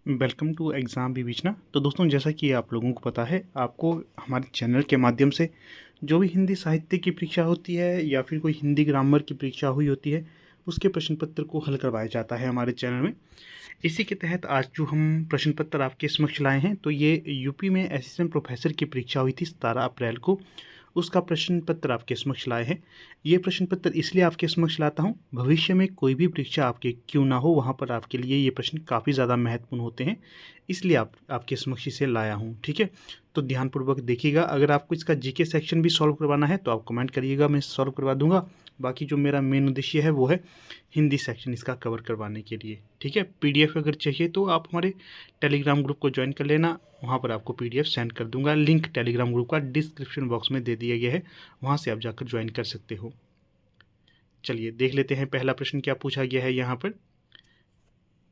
Welcome to exam विवेचना। तो दोस्तों, जैसा कि आप लोगों को पता है, आपको हमारे चैनल के माध्यम से जो भी हिंदी साहित्य की परीक्षा होती है या फिर कोई हिंदी ग्रामर की परीक्षा हुई होती है, उसके प्रश्न पत्र को हल करवाया जाता है हमारे चैनल में। इसी के तहत आज जो हम प्रश्न पत्र आपके समक्ष लाए हैं, तो ये यूपी में असिस्टेंट प्रोफेसर की परीक्षा हुई थी 17 अप्रैल को, उसका प्रश्न पत्र आपके समक्ष लाए हैं। ये प्रश्न पत्र इसलिए आपके समक्ष लाता हूँ, भविष्य में कोई भी परीक्षा आपके क्यों ना हो, वहाँ पर आपके लिए ये प्रश्न काफ़ी ज़्यादा महत्वपूर्ण होते हैं, इसलिए आपके समक्ष इसे लाया हूँ। ठीक है, तो ध्यानपूर्वक देखिएगा। अगर आपको इसका जीके सेक्शन भी सॉल्व करवाना है तो आप कमेंट करिएगा, मैं सॉल्व करवा दूंगा। बाकी जो मेरा मेन उद्देश्य है वो है हिंदी सेक्शन इसका कवर करवाने के लिए। ठीक है, पीडीएफ अगर चाहिए तो आप हमारे टेलीग्राम ग्रुप को ज्वाइन कर लेना, वहाँ पर आपको पीडीएफ सेंड कर दूंगा। लिंक टेलीग्राम ग्रुप का डिस्क्रिप्शन बॉक्स में दे दिया गया है, वहाँ से आप जाकर ज्वाइन कर सकते हो। चलिए देख लेते हैं पहला प्रश्न क्या पूछा गया है यहाँ पर।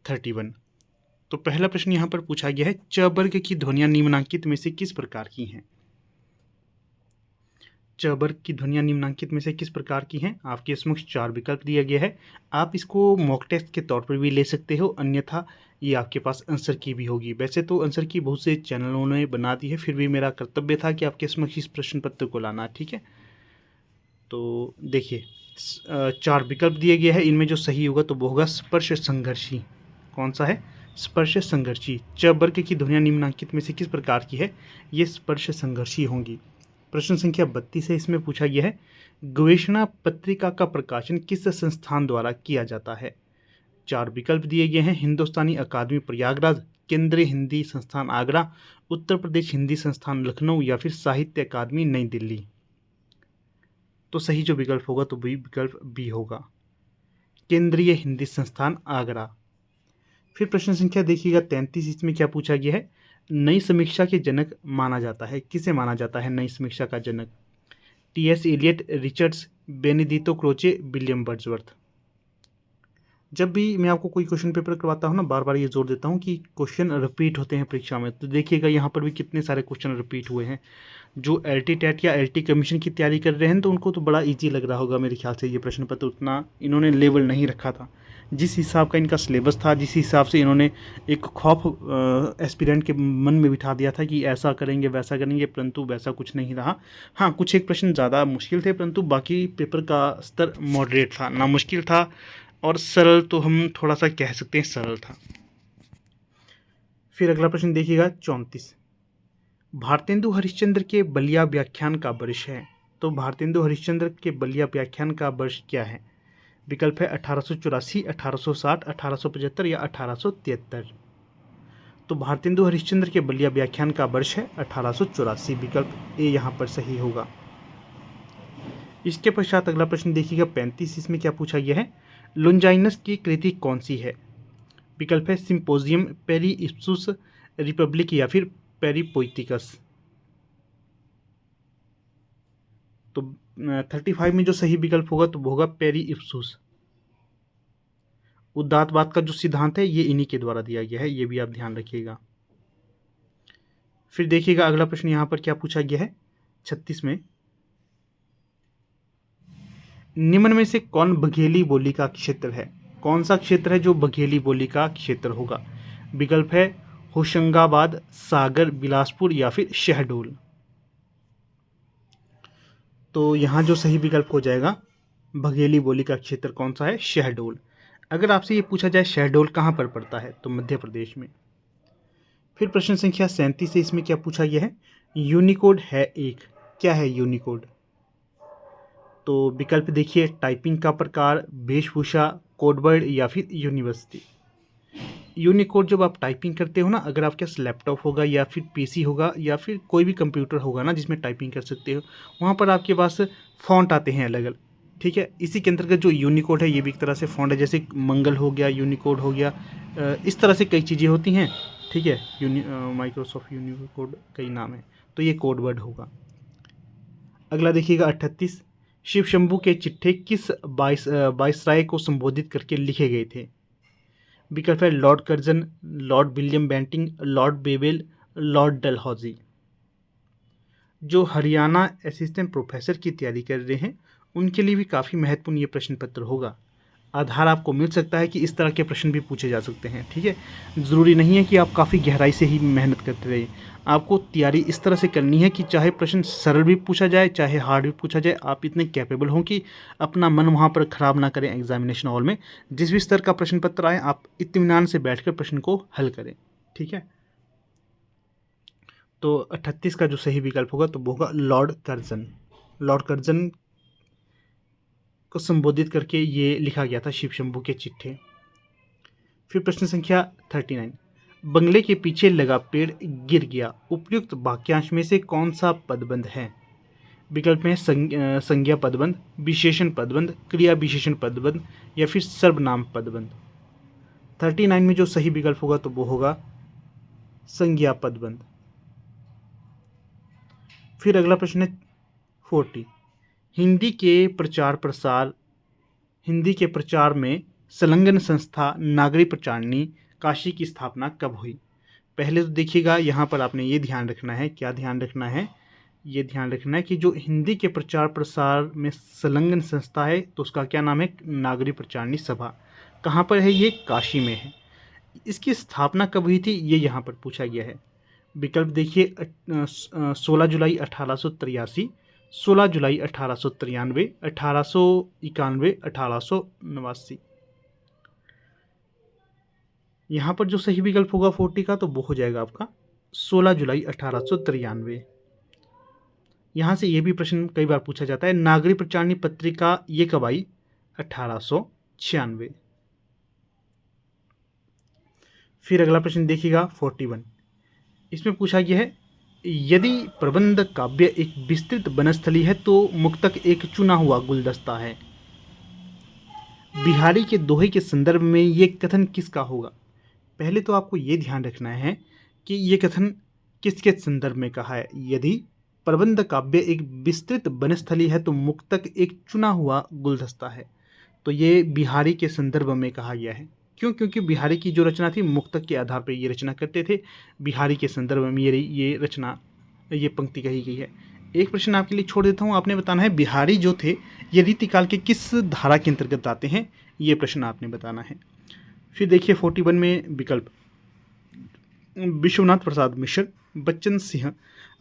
31। तो पहला प्रश्न यहाँ पर पूछा गया है, च वर्ग की ध्वनियाँ निम्नांकित में से किस प्रकार की हैं। च वर्ग की ध्वनियाँ निम्नांकित में से किस प्रकार की हैं। आपके समक्ष 4 विकल्प दिया गया है। आप इसको मॉक टेस्ट के तौर पर भी ले सकते हो, अन्यथा ये आपके पास आंसर की भी होगी। वैसे तो आंसर की बहुत से चैनलों ने बना दी है, फिर भी मेरा कर्तव्य था कि आपके समक्ष इस प्रश्न पत्र को लाना। ठीक है, तो देखिए 4 विकल्प दिए गए हैं, इनमें जो सही होगा तो वो होगा स्पर्श संघर्षी। कौन सा है? स्पर्श संघर्षी। च वर्ग की ध्वनियाँ निम्नांकित में से किस प्रकार की है, ये स्पर्श संघर्षी होंगी। प्रश्न संख्या 32 है, इसमें पूछा गया है, गवेषणा पत्रिका का प्रकाशन किस संस्थान द्वारा किया जाता है। 4 विकल्प दिए गए हैं, हिंदुस्तानी अकादमी प्रयागराज, केंद्रीय हिंदी संस्थान आगरा, उत्तर प्रदेश हिंदी संस्थान लखनऊ या फिर साहित्य अकादमी नई दिल्ली। तो सही जो विकल्प होगा तो वही विकल्प बी होगा, केंद्रीय हिंदी संस्थान आगरा। फिर प्रश्न संख्या देखिएगा 33, इसमें क्या पूछा गया है, नई समीक्षा के जनक माना जाता है। किसे माना जाता है नई समीक्षा का जनक? T S. Eliot, Richards, Benedetto Croce, William Wordsworth. जब भी मैं आपको कोई क्वेश्चन पेपर करवाता हूँ ना, बार बार ये जोर देता हूँ कि क्वेश्चन रिपीट होते हैं परीक्षा में। तो देखिएगा यहाँ पर भी कितने सारे क्वेश्चन रिपीट हुए हैं। जो एलटी टेट या एलटी कमीशन की तैयारी कर रहे हैं तो उनको तो बड़ा इजी लग रहा होगा मेरे ख्याल से। ये प्रश्न पत्र उतना इन्होंने लेवल नहीं रखा था, जिस हिसाब का इनका सिलेबस था, जिस हिसाब से इन्होंने एक खौफ एस्पिरेंट के मन में बिठा दिया था कि ऐसा करेंगे वैसा करेंगे, परंतु वैसा कुछ नहीं रहा। हाँ, कुछ एक प्रश्न ज़्यादा मुश्किल थे, परंतु बाकी पेपर का स्तर मॉडरेट था, ना मुश्किल था और सरल, तो हम थोड़ा सा कह सकते हैं सरल था। फिर अगला प्रश्न देखिएगा 34, भारतेंदु हरिश्चंद्र के बलिया व्याख्यान का वर्ष है। तो भारतेंदु हरिश्चंद्र के बलिया व्याख्यान का वर्ष क्या है? विकल्प है 1884, 1860, 1875 या 1873। तो भारतेंदु हरिश्चंद्र के बलिया व्याख्यान का वर्ष है 1884, विकल्प ए यहाँ पर सही होगा। इसके पश्चात अगला प्रश्न देखिएगा 35, इसमें क्या पूछा गया है, लोंजाइनस की कृति कौन सी है? विकल्प है सिंपोजियम, पेरी इप्सुस, रिपब्लिक या फिर पेरीपोइटिकस। तो 35 में जो सही विकल्प होगा तो वो होगा पेरी इप्सुस। उदात्तवाद का जो सिद्धांत है ये इन्हीं के द्वारा दिया गया है, ये भी आप ध्यान रखिएगा। फिर देखिएगा अगला प्रश्न यहाँ पर क्या पूछा गया है 36 में, निम्न में से कौन बघेली बोली का क्षेत्र है? कौन सा क्षेत्र है जो बघेली बोली का क्षेत्र होगा? विकल्प है होशंगाबाद, सागर, बिलासपुर या फिर शहडोल। तो यहाँ जो सही विकल्प हो जाएगा, बघेली बोली का क्षेत्र कौन सा है? शहडोल। अगर आपसे ये पूछा जाए शहडोल कहाँ पर पड़ता है, तो मध्य प्रदेश में। फिर प्रश्न संख्या 37 है, इसमें क्या पूछा गया है, यूनिकोड है एक। क्या है यूनिकोड? तो विकल्प देखिए, टाइपिंग का प्रकार, वेशभूषा, कोडवर्ड या फिर यूनिवर्सिटी। यूनिकोड जब आप टाइपिंग करते हो ना, अगर आपके पास लैपटॉप होगा या फिर पीसी होगा या फिर कोई भी कंप्यूटर होगा ना जिसमें टाइपिंग कर सकते हो, वहाँ पर आपके पास फ़ॉन्ट आते हैं अलग अलग। ठीक है, इसी के अंतर्गत जो यूनिकोड है ये भी एक तरह से फ़ॉन्ट है, जैसे मंगल हो गया, यूनिकोड हो गया, इस तरह से कई चीज़ें होती हैं। ठीक है, माइक्रोसॉफ्ट यूनिकोड कई नाम है, तो ये कोड वर्ड होगा। अगला देखिएगा 38, शिव शंभू के चिट्ठे किस वाइसराय को संबोधित करके लिखे गए थे? विकल्प है Lord Curzon, Lord William Bentinck, Lord Wavell, Lord Dalhousie. जो हरियाणा असिस्टेंट प्रोफेसर की तैयारी कर रहे हैं उनके लिए भी काफ़ी महत्वपूर्ण ये प्रश्न पत्र होगा। आधार आपको मिल सकता है कि इस तरह के प्रश्न भी पूछे जा सकते हैं। ठीक है, ज़रूरी नहीं है कि आप काफ़ी गहराई से ही मेहनत करते रहिए। आपको तैयारी इस तरह से करनी है कि चाहे प्रश्न सरल भी पूछा जाए, चाहे हार्ड भी पूछा जाए, आप इतने कैपेबल हों कि अपना मन वहाँ पर ख़राब ना करें एग्जामिनेशन हॉल में। जिस भी स्तर का प्रश्न पत्र आए, आप इत्मीनान से बैठकर प्रश्न को हल करें। ठीक है, तो 38 का जो सही विकल्प होगा तो वो होगा लॉर्ड कर्जन। लॉर्ड कर्जन को संबोधित करके ये लिखा गया था शिव शंभू के चिट्ठे। फिर प्रश्न संख्या 39, बंगले के पीछे लगा पेड़ गिर गया, उपयुक्त वाक्यांश में से कौन सा पदबंध है? विकल्प में संज्ञा पदबंध, विशेषण पदबंध, क्रिया विशेषण पदबंध या फिर सर्वनाम पदबंध। 39 में जो सही विकल्प होगा तो वो होगा संज्ञा पदबंध। फिर अगला प्रश्न है 40, हिंदी के प्रचार में संलग्न संस्था नागरी प्रचारणी काशी की स्थापना कब हुई? पहले तो देखिएगा, यहाँ पर आपने ये ध्यान रखना है, क्या ध्यान रखना है? ये ध्यान रखना है कि जो हिंदी के प्रचार प्रसार में संलग्न संस्था है तो उसका क्या नाम है? नागरी प्रचारणी सभा। कहाँ पर है ये? काशी में है। इसकी स्थापना कब हुई थी ये यहाँ पर पूछा गया है। विकल्प देखिए, 16 जुलाई 1883, 16 जुलाई 1893, 1891, 1889। यहाँ पर जो सही विकल्प होगा 40 का तो वो हो जाएगा आपका 16 जुलाई 1893। यहाँ से ये भी प्रश्न कई बार पूछा जाता है, नागरी प्रचारणी पत्रिका ये कब आई? 1896। फिर अगला प्रश्न देखिएगा 41, इसमें पूछा गया है, यदि प्रबंध काव्य एक विस्तृत वनस्थली है तो मुक्तक एक चुना हुआ गुलदस्ता है। बिहारी के दोहे के संदर्भ में ये कथन किसका होगा? पहले तो आपको ये ध्यान रखना है कि ये कथन किसके संदर्भ में कहा है। यदि प्रबंध काव्य एक विस्तृत वनस्थली है तो मुक्तक एक चुना हुआ गुलदस्ता है, तो ये बिहारी के संदर्भ में कहा गया है। क्यों? क्योंकि बिहारी की जो रचना थी मुक्तक के आधार पर ये रचना करते थे। बिहारी के संदर्भ में ये रचना, ये पंक्ति कही गई है। एक प्रश्न आपके लिए छोड़ देता हूँ, आपने बताना है बिहारी जो थे ये रीतिकाल के किस धारा के अंतर्गत आते हैं, ये प्रश्न आपने बताना है। फिर देखिए 41 में विकल्प, विश्वनाथ प्रसाद मिश्र, बच्चन सिंह,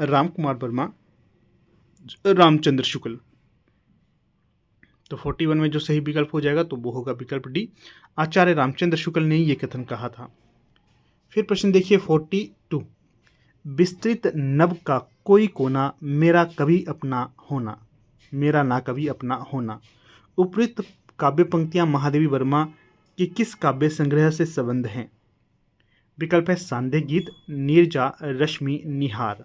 राम कुमार वर्मा, रामचंद्र शुक्ल। तो 41 में जो सही विकल्प हो जाएगा तो वो होगा विकल्प डी, आचार्य रामचंद्र शुक्ल ने ये कथन कहा था। फिर प्रश्न देखिए 42, विस्तृत नभ का कोई कोना मेरा कभी अपना होना, मेरा ना कभी अपना होना। उपयुक्त काव्य पंक्तियां महादेवी वर्मा के किस काव्य संग्रह से संबंध हैं? विकल्प है सांध्य गीत, नीरजा, रश्मि, निहार।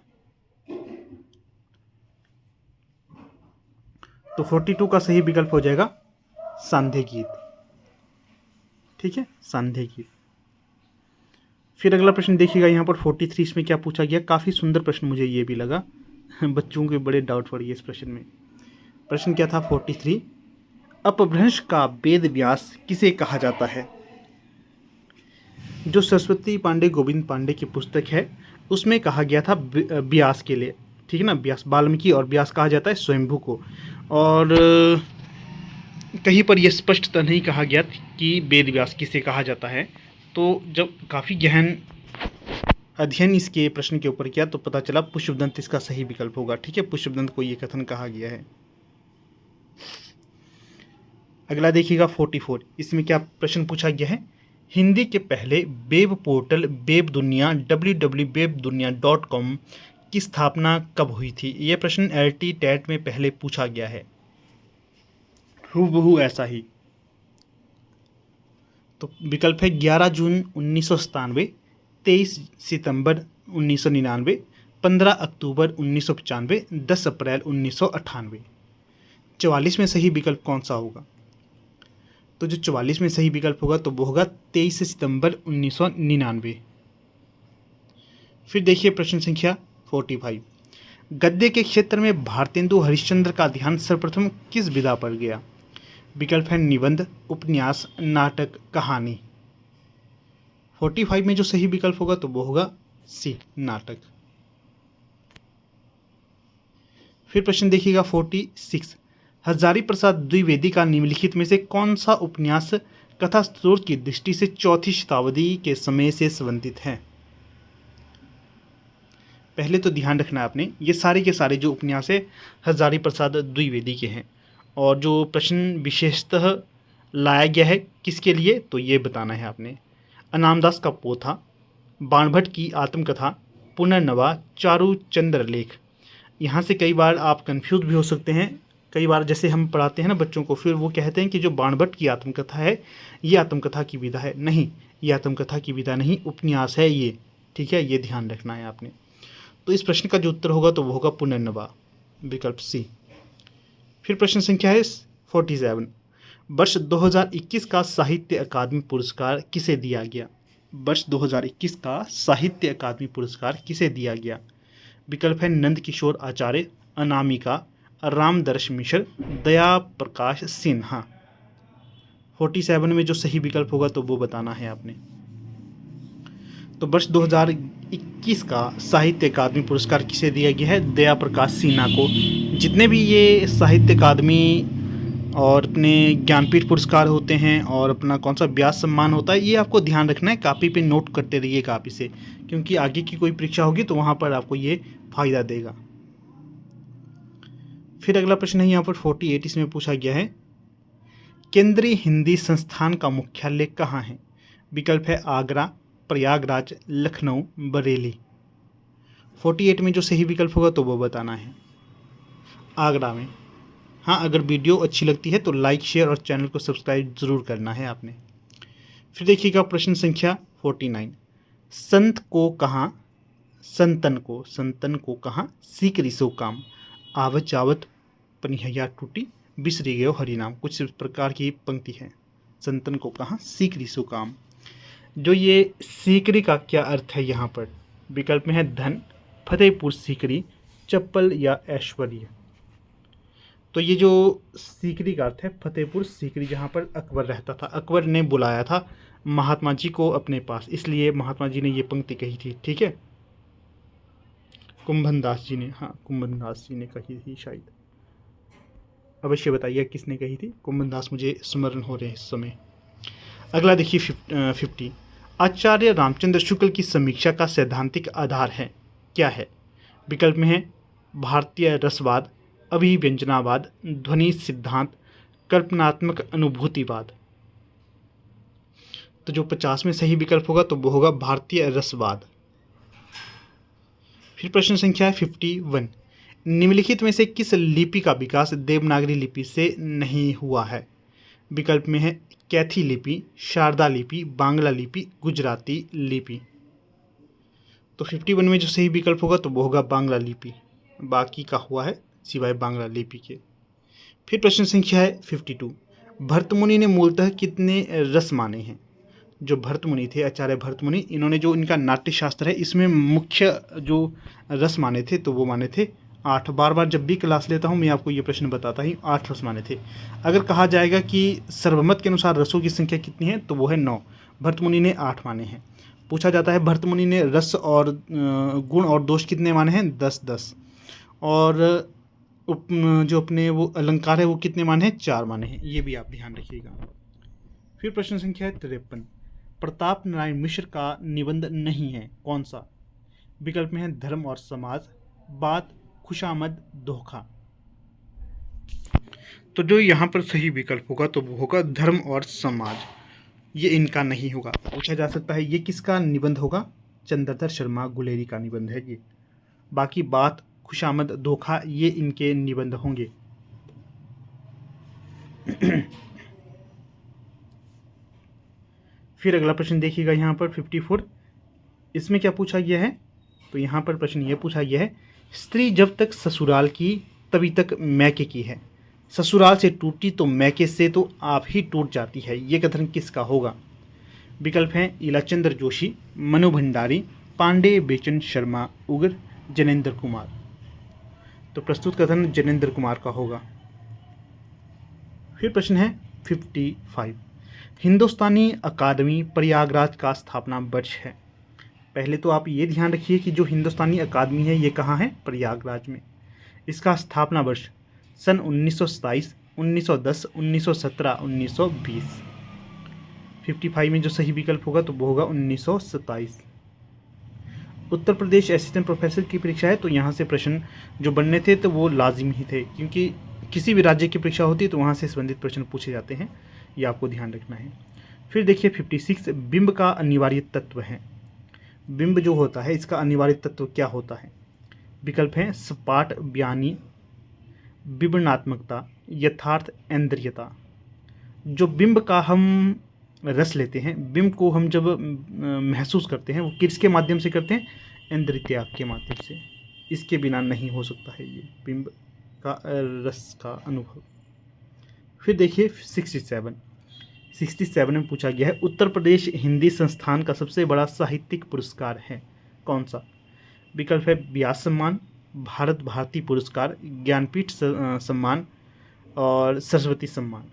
तो 42 का सही विकल्प हो जाएगा सांध्य गीत। ठीक है, सांध्य गीत। फिर अगला प्रश्न देखिएगा यहाँ पर 43, इसमें क्या पूछा गया? काफ़ी सुंदर प्रश्न मुझे ये भी लगा, बच्चों के बड़े डाउट पड़ गए इस प्रश्न में। प्रश्न क्या था 43, अपभ्रंश का वेद व्यास किसे कहा जाता है? जो सरस्वती पांडे गोविंद पांडे की पुस्तक है उसमें कहा गया था व्यास के लिए। ठीक है ना, व्यास वाल्मीकि, और व्यास कहा जाता है स्वयंभू को। और कहीं पर यह स्पष्टता नहीं कहा गया कि वेद व्यास किसे कहा जाता है। तो जब काफ़ी गहन अध्ययन इसके प्रश्न के ऊपर किया तो पता चला पुष्पदंत इसका सही विकल्प होगा। ठीक है, पुष्पदंत को ये कथन कहा गया है। अगला देखिएगा 44, इसमें क्या प्रश्न पूछा गया है? हिंदी के पहले वेब पोर्टल वेब दुनिया www.webdunia.com की स्थापना कब हुई थी? यह प्रश्न LT टेट में पहले पूछा गया है, हूबहू ऐसा ही। तो विकल्प है 11 जून 1997, 23 सितंबर 1999, 15 अक्टूबर 1995, 10 अप्रैल 1998। 44 में सही विकल्प कौन सा होगा? तो जो 44 में सही विकल्प होगा तो वो होगा 23 सितंबर 1999। फिर देखिए प्रश्न संख्या 45, गद्य के क्षेत्र में भारतेंदु हरिश्चंद्र का ध्यान सर्वप्रथम किस विधा पर गया? विकल्प है निबंध, उपन्यास, नाटक, कहानी। 45 में जो सही विकल्प होगा तो वो होगा सी, नाटक। फिर प्रश्न देखिएगा 46, हजारी प्रसाद द्विवेदी का निम्नलिखित में से कौन सा उपन्यास कथा स्रोत की दृष्टि से चौथी शताब्दी के समय से संबंधित है? पहले तो ध्यान रखना है आपने, ये सारे के सारे जो उपन्यास है हजारी प्रसाद द्विवेदी के हैं। और जो प्रश्न विशेषतः लाया गया है किसके लिए, तो ये बताना है आपने। अनामदास का पोथा, बाणभट्ट की आत्मकथा, पुनर्नवा, चारुचंद्र लेख। यहाँ से कई बार आप कंफ्यूज भी हो सकते हैं। कई बार जैसे हम पढ़ाते हैं ना बच्चों को, फिर वो कहते हैं कि जो बाणभट्ट की आत्मकथा है ये आत्मकथा की विधा है। नहीं, ये आत्मकथा की विधा नहीं, उपन्यास है ये। ठीक है, ये ध्यान रखना है आपने। तो इस प्रश्न का जो उत्तर होगा तो वो होगा पुनर्नवा, विकल्प सी। फिर प्रश्न संख्या है 47। वर्ष 2021 का साहित्य अकादमी पुरस्कार किसे दिया गया? वर्ष 2021 का साहित्य अकादमी पुरस्कार किसे दिया गया? विकल्प है नंद किशोर आचार्य, अनामिका, रामदर्श मिश्र, दया प्रकाश सिन्हा। 47 में जो सही विकल्प होगा तो वो बताना है आपने। तो वर्ष 2021 का साहित्य अकादमी पुरस्कार किसे दिया गया है? दया प्रकाश सिन्हा को। जितने भी ये साहित्य अकादमी और अपने ज्ञानपीठ पुरस्कार होते हैं और अपना कौन सा व्यास सम्मान होता है, ये आपको ध्यान रखना है, कापी पे नोट करते रहिए कापी से, क्योंकि आगे की कोई परीक्षा होगी तो वहाँ पर आपको ये फायदा देगा। फिर अगला प्रश्न है यहाँ पर 48, इसमें पूछा गया है केंद्रीय हिंदी संस्थान का मुख्यालय कहाँ है? विकल्प है आगरा, प्रयागराज, लखनऊ, बरेली। 48 में जो सही विकल्प होगा तो वो बताना है आगरा में। हाँ, अगर वीडियो अच्छी लगती है तो लाइक, शेयर और चैनल को सब्सक्राइब जरूर करना है आपने। फिर देखिएगा प्रश्न संख्या 49। संत को कहाँ, संतन को कहाँ सीकरी सो काम, आवत जावत पनिहैया टूटी, बिसरी गयो हरिनाम। कुछ इस प्रकार की पंक्ति है। संतन को कहाँ सीकरी सो काम। जो ये सीकरी का क्या अर्थ है यहाँ पर? विकल्प में है धन, फतेहपुर सीकरी, चप्पल या ऐश्वर्य। तो ये जो सीकरी का अर्थ है फतेहपुर सीकरी, जहाँ पर अकबर रहता था। अकबर ने बुलाया था महात्मा जी को अपने पास, इसलिए महात्मा जी ने ये पंक्ति कही थी। ठीक है, कुंभन दास जी ने, हाँ कुंभन दास जी ने कही थी शायद। अवश्य बताइए किसने कही थी। कुंभन दास मुझे स्मरण हो रहे हैं इस समय। अगला देखिए 50। आचार्य रामचंद्र शुक्ल की समीक्षा का सैद्धांतिक आधार है क्या है? विकल्प में है भारतीय रसवाद, अभिव्यंजनावाद, ध्वनि सिद्धांत, कल्पनात्मक अनुभूतिवाद। तो जो 50 में सही विकल्प होगा तो वो होगा भारतीय रसवाद। फिर प्रश्न संख्या है 51। निम्नलिखित में से किस लिपि का विकास देवनागरी लिपि से नहीं हुआ है? विकल्प में है कैथी लिपि, शारदा लिपि, बांग्ला लिपि, गुजराती लिपि। तो 51 में जो सही विकल्प होगा तो वो होगा बांग्ला लिपि। बाकी का हुआ है सिवाय बांग्ला लिपि के। फिर प्रश्न संख्या है 52। भरतमुनि ने मूलतः कितने रस माने हैं? जो भरतमुनि थे, आचार्य भरतमुनि, इन्होंने जो इनका नाट्य शास्त्र है इसमें मुख्य जो रस माने थे तो वो माने थे 8। बार बार जब भी क्लास लेता हूँ मैं आपको ये प्रश्न बताता ही, 8 रस माने थे। अगर कहा जाएगा कि सर्वमत के अनुसार रसों की संख्या कितनी है तो वो है 9। भरतमुनि ने 8 माने हैं। पूछा जाता है भरतमुनि ने रस और गुण और दोष कितने माने हैं? 10-10। और जो अपने वो अलंकार है वो कितने माने हैं? 4 माने हैं। ये भी आप ध्यान रखिएगा। फिर प्रश्न संख्या है 53। प्रताप नारायण मिश्र का निबंध नहीं है, कौन सा? विकल्प में है धर्म और समाज, बात, खुशामद, धोखा। तो जो यहाँ पर सही विकल्प होगा तो वो होगा धर्म और समाज। ये इनका नहीं होगा। पूछा जा सकता है ये किसका निबंध होगा? चंद्रधर शर्मा गुलेरी का निबंध है ये। बाकी बात, खुशामद, धोखा ये इनके निबंध होंगे। फिर अगला प्रश्न देखिएगा यहाँ पर 54। इसमें क्या पूछा गया है? तो यहाँ पर प्रश्न ये पूछा गया है स्त्री जब तक ससुराल की तभी तक मैके की है, ससुराल से टूटी तो मैके से तो आप ही टूट जाती है। ये कथन किसका होगा? विकल्प हैं इलाचंद्र जोशी, मनु भंडारी, पांडे बेचन शर्मा उग्र, जनेंद्र कुमार। तो प्रस्तुत कथन जनेंद्र कुमार का होगा। फिर प्रश्न है 55। हिंदुस्तानी अकादमी प्रयागराज का स्थापना वर्ष है। पहले तो आप ये ध्यान रखिए कि जो हिंदुस्तानी अकादमी है ये कहाँ है? प्रयागराज में। इसका स्थापना वर्ष सन 1927, 1910, 1917, 1920। 55 में जो सही विकल्प होगा तो वो होगा 1927। उत्तर प्रदेश असिस्टेंट प्रोफेसर की परीक्षा है, तो यहाँ से प्रश्न जो बनने थे तो वो लाजिम ही थे, क्योंकि किसी भी राज्य की परीक्षा होती है तो वहाँ से संबंधित प्रश्न पूछे जाते हैं, ये आपको ध्यान रखना है। फिर देखिए 56, बिंब का अनिवार्य तत्व है। बिंब जो होता है इसका अनिवार्य तत्व क्या होता है? विकल्प हैं सपाट बयानी, विवरणात्मकता, यथार्थ, ऐन्द्रियता। जो बिंब का हम रस लेते हैं, बिंब को हम जब महसूस करते हैं वो किसके माध्यम से करते हैं? इंद्रिय के माध्यम से। इसके बिना नहीं हो सकता है ये बिंब का रस का अनुभव। फिर देखिए 67 में पूछा गया है उत्तर प्रदेश हिंदी संस्थान का सबसे बड़ा साहित्यिक पुरस्कार है कौन सा? विकल्प है व्यास सम्मान, भारत भारती पुरस्कार, ज्ञानपीठ सम्मान और सरस्वती सम्मान।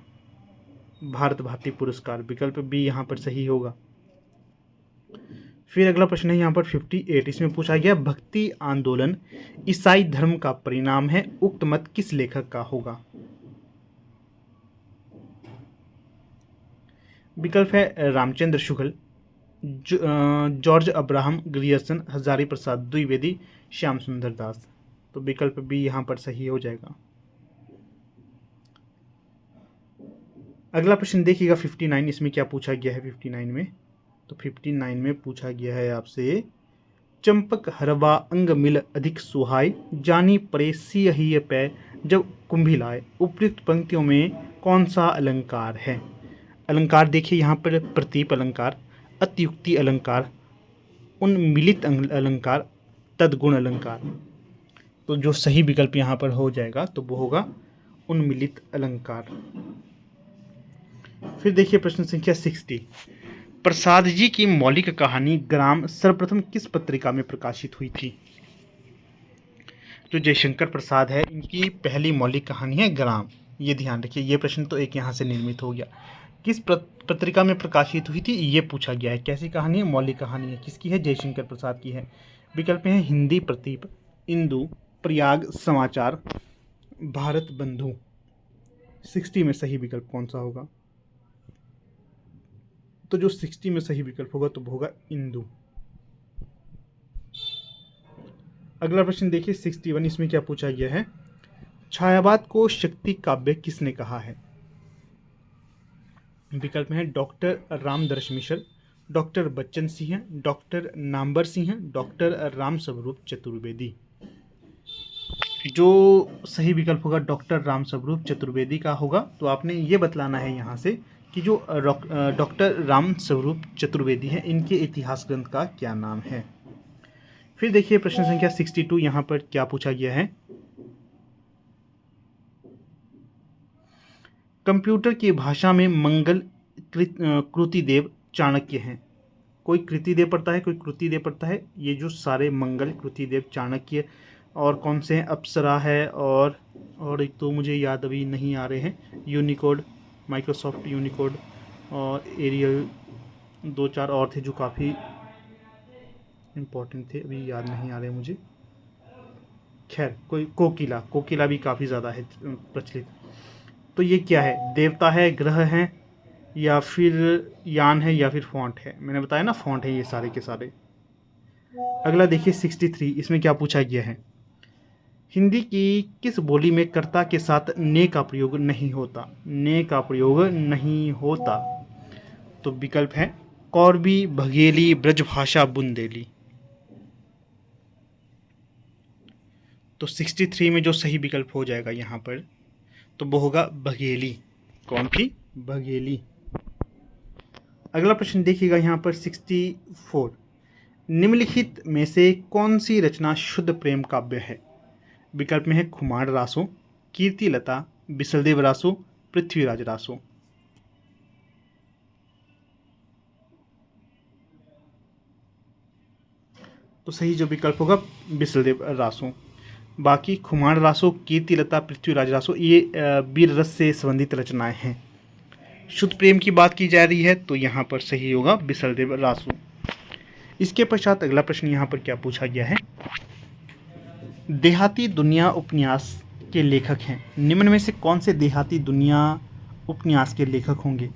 भारत भारती पुरस्कार, विकल्प बी यहाँ पर सही होगा। फिर अगला प्रश्न है यहाँ पर 58, इसमें पूछा गया भक्ति आंदोलन ईसाई धर्म का परिणाम है, उक्त मत किस लेखक का होगा? विकल्प है Ramchandra Shukla, George Abraham Grierson, Hazari Prasad Dwivedi, Shyam सुंदर दास। तो विकल्प बी यहाँ पर सही हो जाएगा। अगला प्रश्न देखिएगा 59, इसमें क्या पूछा गया है 59 में? तो 59 में पूछा गया है आपसे चंपक हरवा अंग मिल अधिक सुहाय, जानी परे सियहिय पै जब कुंभी लाए। उपयुक्त पंक्तियों में कौन सा अलंकार है? अलंकार देखिए यहाँ पर प्रतीप अलंकार, अत्युक्ति अलंकार, उन्मिलित अलंकार, तद्गुण अलंकार। तो जो सही विकल्प यहाँ पर हो जाएगा तो वो होगा उन्मिलित अलंकार। फिर देखिए प्रश्न संख्या 60, प्रसाद जी की मौलिक कहानी ग्राम सर्वप्रथम किस पत्रिका में प्रकाशित हुई थी? जो जयशंकर प्रसाद है इनकी पहली मौलिक कहानी है ग्राम, ये ध्यान रखिए। ये प्रश्न तो एक यहाँ से निर्मित हो गया। किस पत्रिका में प्रकाशित हुई थी ये पूछा गया है। कैसी कहानी है? मौलिक कहानी है। किसकी है? जयशंकर प्रसाद की है। विकल्प हैं हिंदी प्रतीप, इंदु, प्रयाग समाचार, भारत बंधु। 60 में सही विकल्प कौन सा होगा? तो जो 60 में सही विकल्प होगा तो होगा इंदु। अगला प्रश्न देखिए 61, इसमें क्या पूछा गया है? छायावाद को शक्ति काव्य किसने कहा है? विकल्प में है doctor Ramdarash Mishra, doctor Bachchan Singh, doctor Namvar Singh, doctor Ram Swaroop Chaturvedi. जो सही विकल्प होगा डॉक्टर राम स्वरूप चतुर्वेदी का होगा। तो आपने ये बतलाना है यहाँ से कि जो डॉक्टर राम स्वरूप चतुर्वेदी हैं इनके इतिहास ग्रंथ का क्या नाम है। फिर देखिए प्रश्न संख्या 62, यहाँ पर क्या पूछा गया है? कंप्यूटर की भाषा में मंगल कृतिदेव चाणक्य हैं। कोई कृतिदेव पढ़ता है, कोई कृतिदेव पढ़ता है। ये जो सारे मंगल, कृतिदेव, चाणक्य और कौन से हैं? अप्सरा है और एक तो मुझे याद अभी नहीं आ रहे हैं। यूनिकोड, माइक्रोसॉफ्ट यूनिकोड और एरियल, 2-4 और थे जो काफ़ी इम्पोर्टेंट थे, अभी याद नहीं आ रहे मुझे। खैर कोई कोकिला भी काफ़ी ज़्यादा है प्रचलित। तो ये क्या है? देवता है, ग्रह हैं, या फिर यान है, या फिर फॉन्ट है? मैंने बताया ना फॉन्ट है ये सारे के सारे। अगला देखिए 63, इसमें क्या पूछा गया है? हिंदी की किस बोली में कर्ता के साथ ने का प्रयोग नहीं होता? ने का प्रयोग नहीं होता। तो विकल्प है कौरवी, बघेली, ब्रजभाषा, बुंदेली। तो 63 में जो सही विकल्प हो जाएगा यहाँ पर तो वो होगा बघेली। कौन थी? बघेली। अगला प्रश्न देखिएगा यहाँ पर 64, निम्नलिखित में से कौन सी रचना शुद्ध प्रेम काव्य है? विकल्प में है खुमार रासो, कीर्ति लता, बिसलदेव रासो, पृथ्वीराज रासो। तो सही जो विकल्प होगा बिसलदेव रासो। बाकी खुमार रासो, कीर्ति लता, पृथ्वीराज रासो ये वीर रस से संबंधित रचनाएं हैं। शुद्ध प्रेम की बात की जा रही है तो यहाँ पर सही होगा बिसलदेव रासो। इसके पश्चात अगला प्रश्न यहाँ पर क्या पूछा गया है? देहाती दुनिया उपन्यास के लेखक हैं? निम्न में से कौन से देहाती दुनिया उपन्यास के लेखक होंगे?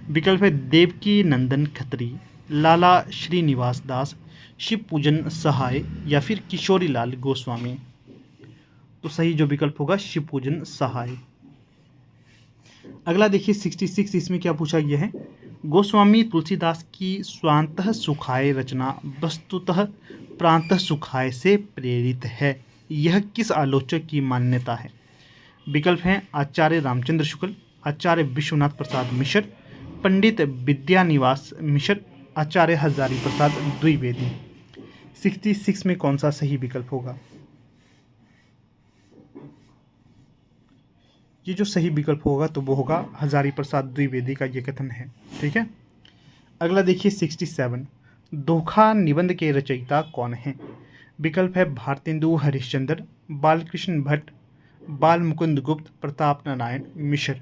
विकल्प है देवकी नंदन खत्री, लाला श्रीनिवास दास, शिव पूजन सहाय या फिर किशोरी लाल गोस्वामी। तो सही जो विकल्प होगा शिव पूजन सहाय। अगला देखिए 66, इसमें क्या पूछा गया है? गोस्वामी तुलसीदास की स्वांतः सुखाय रचना वस्तुतः प्रांतः सुखाय से प्रेरित है, यह किस आलोचक की मान्यता है? विकल्प हैं आचार्य रामचंद्र शुक्ल, आचार्य विश्वनाथ प्रसाद मिश्र, पंडित विद्यानिवास मिश्र, आचार्य हजारी प्रसाद द्विवेदी। 66 में कौन सा सही विकल्प होगा? ये जो सही विकल्प होगा तो वो होगा हजारी प्रसाद द्विवेदी का ये कथन है। ठीक है। अगला देखिए 67, धोखा निबंध के रचयिता कौन हैं? विकल्प है भारतेंदु हरिश्चंद्र, बालकृष्ण भट्ट, बाल मुकुंद गुप्त, प्रताप नारायण मिश्र।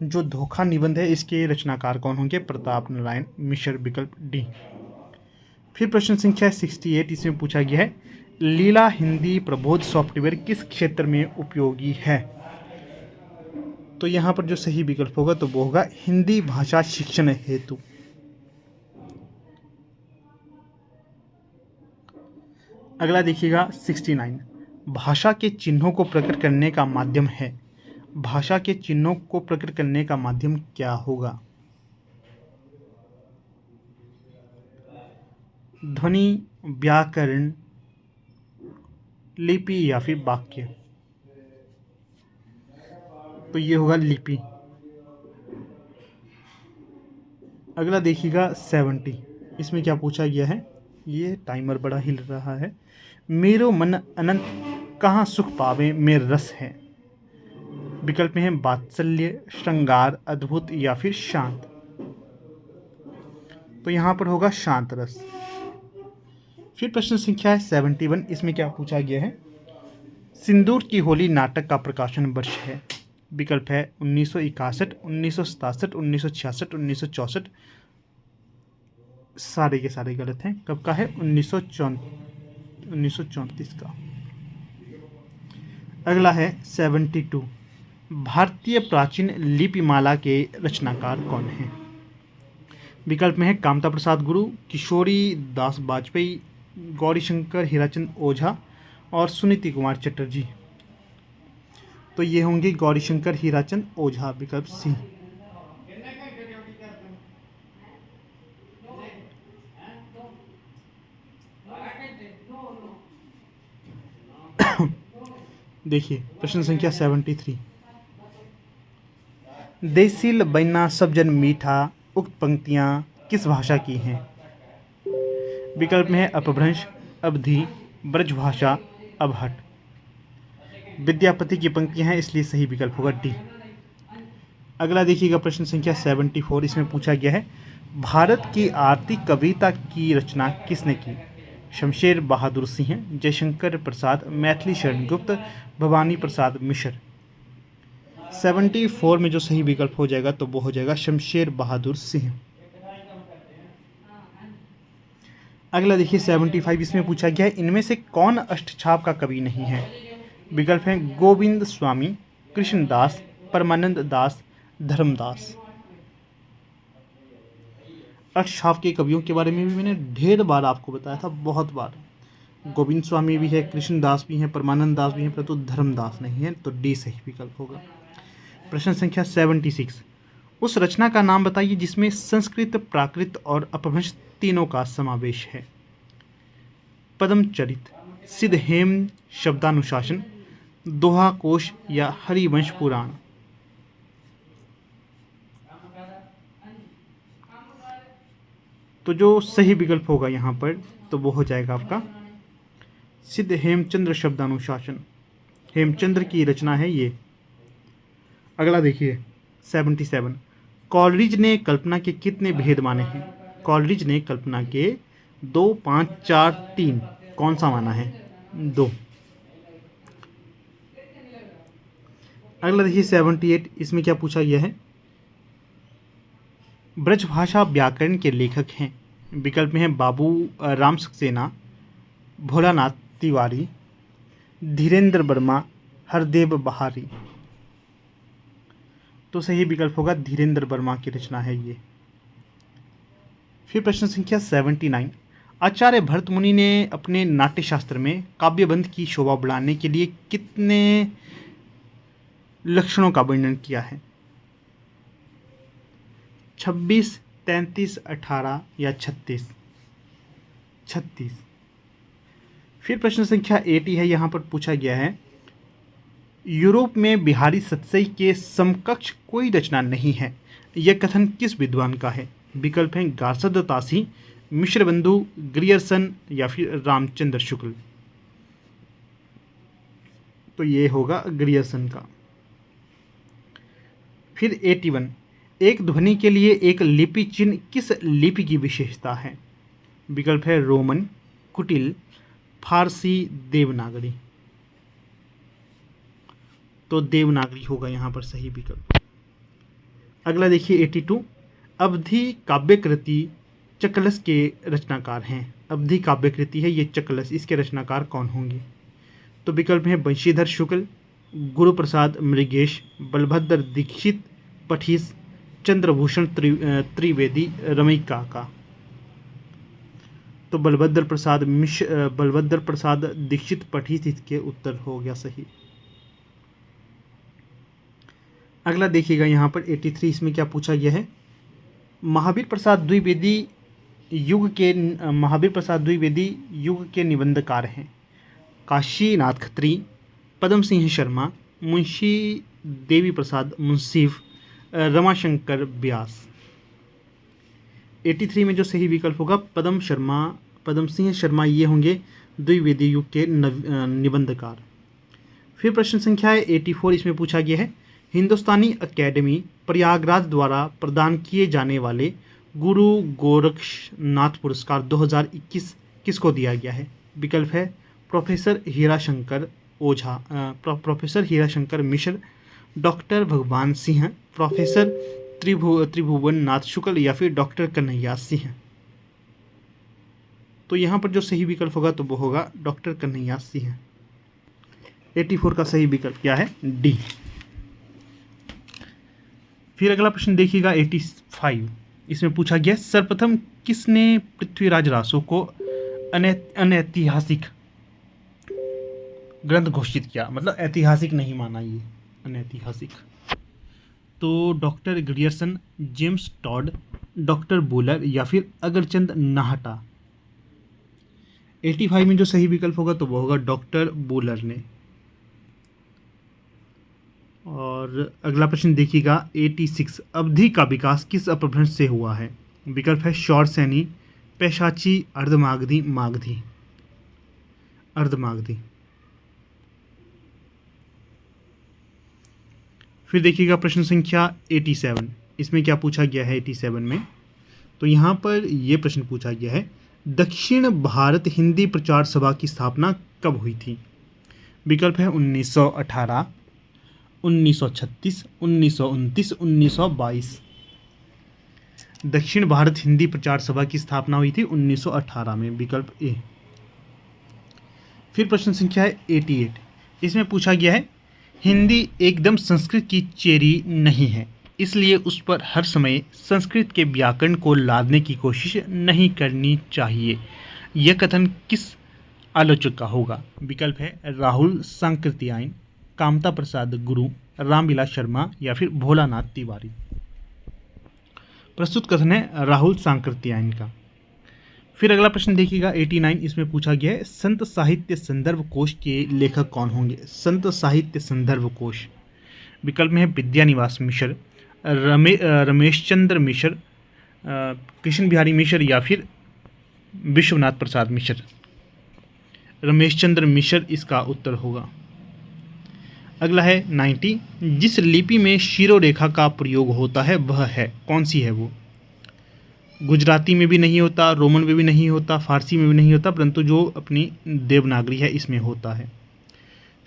जो धोखा निबंध है इसके रचनाकार कौन होंगे? प्रताप नारायण मिश्र, विकल्प डी। फिर प्रश्न संख्या 68, इसमें पूछा गया है लीला हिंदी प्रबोध सॉफ्टवेयर किस क्षेत्र में उपयोगी है? तो यहाँ पर जो सही विकल्प होगा तो वो होगा हिंदी भाषा शिक्षण हेतु। अगला देखिएगा 69, भाषा के चिन्हों को प्रकट करने का माध्यम है। भाषा के चिन्हों को प्रकट करने का माध्यम क्या होगा? ध्वनि, व्याकरण, लिपि या फिर वाक्य। तो ये होगा लिपि। अगला देखिएगा 70, इसमें क्या पूछा गया है? ये टाइमर बड़ा हिल रहा है। मेरो मन अनंत कहाँ सुख पावे में रस है। विकल्प में है वात्सल्य, श्रृंगार, अद्भुत या फिर शांत। तो यहाँ पर होगा शांत रस। फिर प्रश्न संख्या है 71, इसमें क्या पूछा गया है? सिंदूर की होली नाटक का प्रकाशन वर्ष है। विकल्प है 1961, 1967, 1966, 1964। सारे के सारे गलत हैं। कब का है? 1934 का। अगला है 72, भारतीय प्राचीन लिपिमाला के रचनाकार कौन हैं? विकल्प में है कामता प्रसाद गुरु, किशोरी दास वाजपेयी, गौरीशंकर हीराचंद ओझा और सुनीति कुमार चटर्जी। तो ये होंगे गौरीशंकर हीराचंद ओझा, विकल्प सी। देखिए प्रश्न संख्या 73, देसील बैना सब जन मीठा उक्त पंक्तियाँ किस भाषा की हैं? विकल्प में है अपभ्रंश, अवधी, ब्रजभाषा, अबहट। विद्यापति की पंक्तियाँ हैं इसलिए सही विकल्प होगा डी। अगला देखिएगा प्रश्न संख्या 74, इसमें पूछा गया है भारत की आरती कविता की रचना किसने की? शमशेर बहादुर सिंह, जयशंकर प्रसाद, मैथिली शरण गुप्त, भवानी प्रसाद मिश्र। 74 में जो सही विकल्प हो जाएगा तो वो हो जाएगा शमशेर बहादुर सिंह। अगला देखिए 75, इसमें पूछा गया है इनमें से कौन अष्टछाप का कवि नहीं है? विकल्प हैं गोविंद स्वामी, कृष्णदास, परमानंद दास, धर्मदास। अष्टछाप के कवियों के बारे में भी मैंने ढेर बार आपको बताया था, बहुत बार। गोविंद स्वामी भी है, कृष्णदास भी हैं, परमानंद दास भी हैं, परंतु धर्मदास नहीं है। तो डी सही विकल्प होगा। प्रश्न संख्या 76, उस रचना का नाम बताइए जिसमें संस्कृत, प्राकृत और अपभ्रंश तीनों का समावेश है। पद्मचरित, सिद्धहेम शब्दानुशासन, दोहा कोश या हरिवंश पुराण। तो जो सही विकल्प होगा यहाँ पर तो वो हो जाएगा आपका सिद्ध हेमचंद्र शब्दानुशासन। हेमचंद्र की रचना है ये। अगला देखिए 77, कॉलरिज ने कल्पना के कितने भेद माने हैं? कॉलरिज ने कल्पना के 2, 5, 4, 3 कौन सा माना है? 2। अगला देखिए 78, इसमें क्या पूछा गया है? ब्रजभाषा व्याकरण के लेखक हैं। विकल्प में है बाबू राम सक्सेना, भोलानाथ तिवारी, धीरेन्द्र वर्मा, हरदेव बहारी। तो सही विकल्प होगा धीरेन्द्र वर्मा की रचना है ये। फिर प्रश्न संख्या 79, आचार्य भरत मुनि ने अपने नाट्यशास्त्र में काव्यबंध की शोभा बढ़ाने के लिए कितने लक्षणों का वर्णन किया है? 26, 33, 18 या 36? 36। फिर प्रश्न संख्या 80 है, यहाँ पर पूछा गया है यूरोप में बिहारी सतसई के समकक्ष कोई रचना नहीं है, यह कथन किस विद्वान का है? विकल्प हैं गार्सद तासी, मिश्रबंधु, ग्रियर्सन या फिर रामचंद्र शुक्ल। तो ये होगा ग्रियर्सन का। फिर 81, एक ध्वनि के लिए एक लिपि चिन्ह किस लिपि की विशेषता है? विकल्प है रोमन, कुटिल, फारसी, देवनागरी। तो देवनागरी होगा यहाँ पर सही विकल्प। अगला देखिए 82, अवधि काव्यकृति चकलस के रचनाकार हैं। अवधि काव्यकृति है ये चकलस, इसके रचनाकार कौन होंगे? तो विकल्प हैं बंशीधर शुक्ल, गुरुप्रसाद मृगेश, बलभद्र दीक्षित पठीस, चंद्रभूषण त्रिवेदी, रमैका का। तो बलभद्र प्रसाद दीक्षित पठीस इसके उत्तर हो गया सही। अगला देखिएगा यहाँ पर 83, इसमें क्या पूछा गया है महावीर प्रसाद द्विवेदी युग के निबंधकार हैं। काशीनाथ खत्री, पदम सिंह शर्मा, मुंशी देवी प्रसाद मुंसीफ, रमाशंकर व्यास। 83 में जो सही विकल्प होगा पदम सिंह शर्मा ये होंगे द्विवेदी युग के निबंधकार। फिर प्रश्न संख्या है 84, इसमें पूछा गया है हिंदुस्तानी अकेडमी प्रयागराज द्वारा प्रदान किए जाने वाले गुरु गोरक्षनाथ पुरस्कार 2021 किसको दिया गया है? विकल्प है प्रोफेसर हीराशंकर ओझा, प्रोफेसर हीराशंकर मिश्र, डॉक्टर भगवान सिंह, प्रोफेसर त्रिभुवन नाथ शुक्ल या फिर डॉक्टर कन्हैया सिंह। तो यहाँ पर जो सही विकल्प होगा तो वो होगा डॉक्टर कन्हैया सिंह। 84 का सही विकल्प क्या है? डी। फिर अगला प्रश्न देखिएगा 85, इसमें पूछा गया सर्वप्रथम किसने पृथ्वीराज रासो को अनैतिहासिक ग्रंथ घोषित किया? मतलब ऐतिहासिक नहीं माना ये, अनैतिहासिक। तो doctor Grierson, James Tod, doctor Buhler या फिर अगरचंद नाहटा। 85 में जो सही विकल्प होगा तो वो होगा डॉक्टर बुलर ने। और अगला प्रश्न देखिएगा 86, अवधि का विकास किस अपभ्रंश से हुआ है? विकल्प है शौरसेनी, पैशाची, अर्धमागधी, मागधी। अर्धमागधी। फिर देखिएगा प्रश्न संख्या 87, इसमें क्या पूछा गया है 87 में? तो यहाँ पर यह प्रश्न पूछा गया है दक्षिण भारत हिंदी प्रचार सभा की स्थापना कब हुई थी? विकल्प है 1918, 1936, 1929, 1922। दक्षिण भारत हिंदी प्रचार सभा की स्थापना हुई थी 1918 में, विकल्प ए। फिर प्रश्न संख्या है 88, इसमें पूछा गया है हिंदी एकदम संस्कृत की चेरी नहीं है, इसलिए उस पर हर समय संस्कृत के व्याकरण को लादने की कोशिश नहीं करनी चाहिए। यह कथन किस आलोचक का होगा? विकल्प है राहुल सांकृत्यायन, कामता प्रसाद गुरु, रामविलास शर्मा या फिर भोलानाथ तिवारी। प्रस्तुत कथन है राहुल सांकृत्यायन का। फिर अगला प्रश्न देखिएगा 89, इसमें पूछा गया है संत साहित्य संदर्भ कोश के लेखक कौन होंगे? संत साहित्य संदर्भ कोश। विकल्प में है विद्यानिवास मिश्र, रमेशचंद्र मिश्र, कृष्ण बिहारी मिश्र या फिर विश्वनाथ प्रसाद मिश्र। रमेशचंद्र मिश्र इसका उत्तर होगा। अगला है 90, जिस लिपि में शिरोरेखा का प्रयोग होता है वह है कौन सी है वो? गुजराती में भी नहीं होता, रोमन में भी नहीं होता, फारसी में भी नहीं होता, परंतु जो अपनी देवनागरी है इसमें होता है।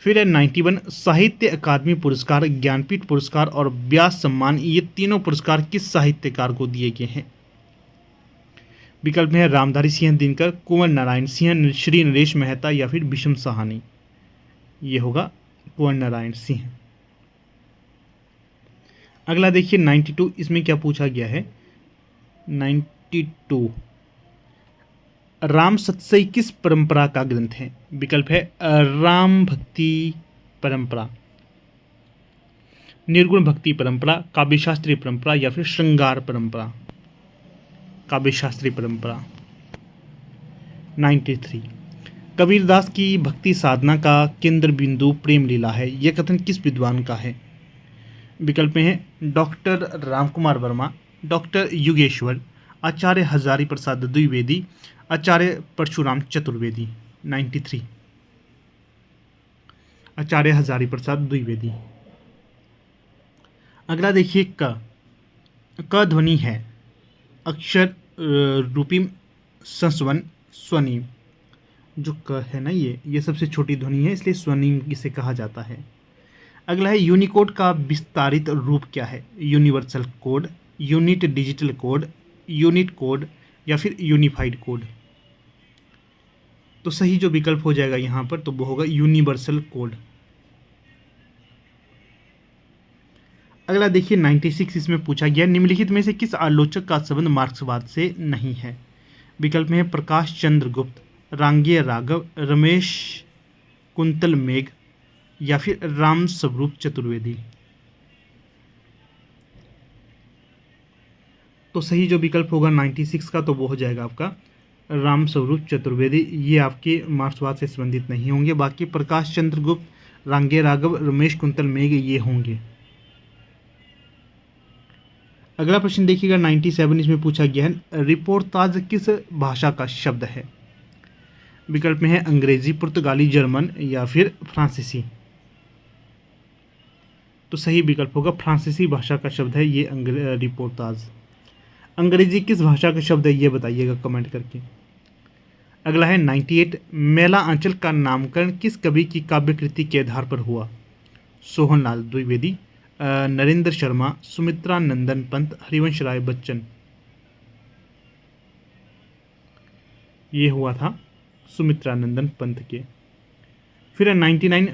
फिर है 91, साहित्य अकादमी पुरस्कार, ज्ञानपीठ पुरस्कार और व्यास सम्मान ये तीनों पुरस्कार किस साहित्यकार को दिए गए हैं? विकल्प में है रामधारी सिंह दिनकर, कुंवर नारायण सिंह, श्री नरेश मेहता या फिर विषम साहनी। ये होगा कुंवर नारायण सिंह। अगला देखिए 92, इसमें क्या पूछा गया है। 92, राम सत्सई किस परंपरा का ग्रंथ है। विकल्प है राम भक्ति परंपरा, निर्गुण भक्ति परंपरा, काव्यशास्त्री परंपरा या फिर श्रृंगार परंपरा। काव्यशास्त्री परंपरा। 93, कबीरदास की भक्ति साधना का केंद्र बिंदु प्रेम लीला है, यह कथन किस विद्वान का है। विकल्प में है डॉक्टर रामकुमार वर्मा, डॉक्टर युगेश्वर, आचार्य हजारी प्रसाद द्विवेदी, आचार्य परशुराम चतुर्वेदी। 93, आचार्य हजारी प्रसाद द्विवेदी। अगला देखिए क ध्वनि है अक्षर रूपी संस्वन स्वनिम। जो क है ना, ये सबसे छोटी ध्वनि है, इसलिए स्वनिम इसे कहा जाता है। अगला है यूनिकोड का विस्तारित रूप क्या है। Universal code, unit digital code, unit code या फिर यूनिफाइड कोड। तो सही जो विकल्प हो जाएगा यहाँ पर तो वो होगा यूनिवर्सल कोड। अगला देखिए 96, इसमें पूछा गया निम्नलिखित में से किस आलोचक का संबंध मार्क्सवाद से नहीं है। विकल्प में है प्रकाश चंद्र गुप्त, रांगेय राघव, रमेश कुंतल मेघ या फिर राम स्वरूप चतुर्वेदी। तो सही जो विकल्प होगा 96 का तो वो हो जाएगा आपका राम स्वरूप चतुर्वेदी। ये आपके मार्क्सवाद से संबंधित नहीं होंगे, बाकी प्रकाश चंद्र गुप्त, रांगेय राघव, रमेश कुंतल मेघ ये होंगे। अगला प्रश्न देखिएगा 97, इसमें पूछा गया है रिपोर्ताज किस भाषा का शब्द है। विकल्प में है अंग्रेजी, पुर्तगाली, जर्मन या फिर फ्रांसीसी। तो सही विकल्प होगा फ्रांसीसी भाषा का शब्द है ये रिपोर्ताज। अंग्रेजी किस भाषा का शब्द है ये बताइएगा कमेंट करके। अगला है 98, मेला आंचल का नामकरण किस कवि की काव्य कृति के आधार पर हुआ। सोहनलाल द्विवेदी, नरेंद्र शर्मा, सुमित्रा नंदन पंत, हरिवंश राय बच्चन। ये हुआ था सुमित्रा नंदन पंत के। फिर 99,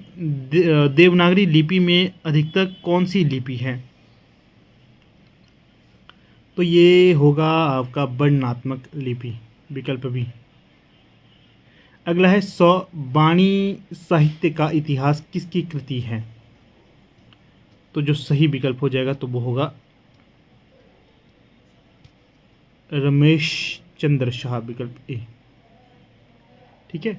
देवनागरी लिपि में अधिकतर कौन सी लिपि है। तो ये होगा आपका वर्णनात्मक लिपि, विकल्प भी। अगला है 100, वाणी साहित्य का इतिहास किसकी कृति है। तो जो सही विकल्प हो जाएगा तो वो होगा रमेश चंद्र शाह, विकल्प ए। ठीक है,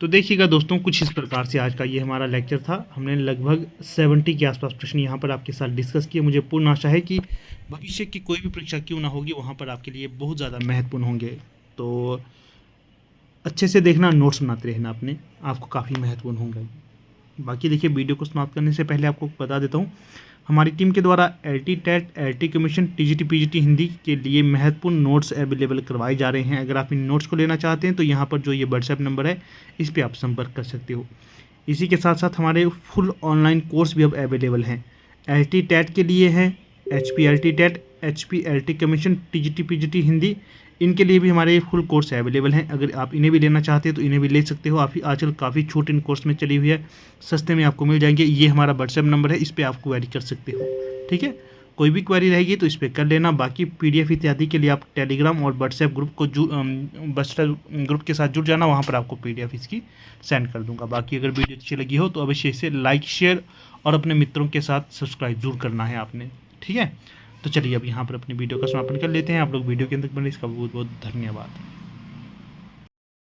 तो देखिएगा दोस्तों कुछ इस प्रकार से आज का ये हमारा लेक्चर था। हमने लगभग 70 के आसपास प्रश्न यहाँ पर आपके साथ डिस्कस किए। मुझे पूर्ण आशा है कि भविष्य की कोई भी परीक्षा क्यों ना होगी वहाँ पर आपके लिए बहुत ज़्यादा महत्वपूर्ण होंगे। तो अच्छे से देखना, नोट्स बनाते रहना अपने, आपको काफ़ी महत्वपूर्ण होंगे। बाकी देखिए वीडियो को समाप्त करने से पहले आपको बता देता हूँ हमारी टीम के द्वारा LT TET, LT commission, TGT PGT Hindi के लिए महत्वपूर्ण नोट्स अवेलेबल करवाए जा रहे हैं। अगर आप इन नोट्स को लेना चाहते हैं तो यहाँ पर जो ये व्हाट्सएप नंबर है इस पर आप संपर्क कर सकते हो। इसी के साथ साथ हमारे फुल ऑनलाइन कोर्स भी अब अवेलेबल हैं। LT टेट के लिए है, HPLT TET, HPLT commission, TGT PGT Hindi, इनके लिए भी हमारे फुल कोर्स अवेलेबल हैं। अगर आप इन्हें भी लेना चाहते हैं तो इन्हें भी ले सकते हो। आजकल काफ़ी छूट इन कोर्स में चली हुई है, सस्ते में आपको मिल जाएंगे। ये हमारा व्हाट्सएप नंबर है, इस पर आप क्वेरी कर सकते हो। ठीक है, कोई भी क्वेरी रहेगी तो इस पर कर लेना। बाकी PDF इत्यादि के लिए आप टेलीग्राम और व्हाट्सएप ग्रुप को व्हाट्सएप ग्रुप के साथ जुड़ जाना, वहाँ पर आपको PDF इसकी सेंड कर दूँगा। बाकी अगर वीडियो अच्छी लगी हो तो अवश्य इसे लाइक, शेयर और अपने मित्रों के साथ सब्सक्राइब जरूर करना है आपने। ठीक है, तो चलिए अब यहाँ पर अपनी वीडियो का समापन कर लेते हैं। आप लोग वीडियो के अंदर बने, इसका बहुत बहुत धन्यवाद।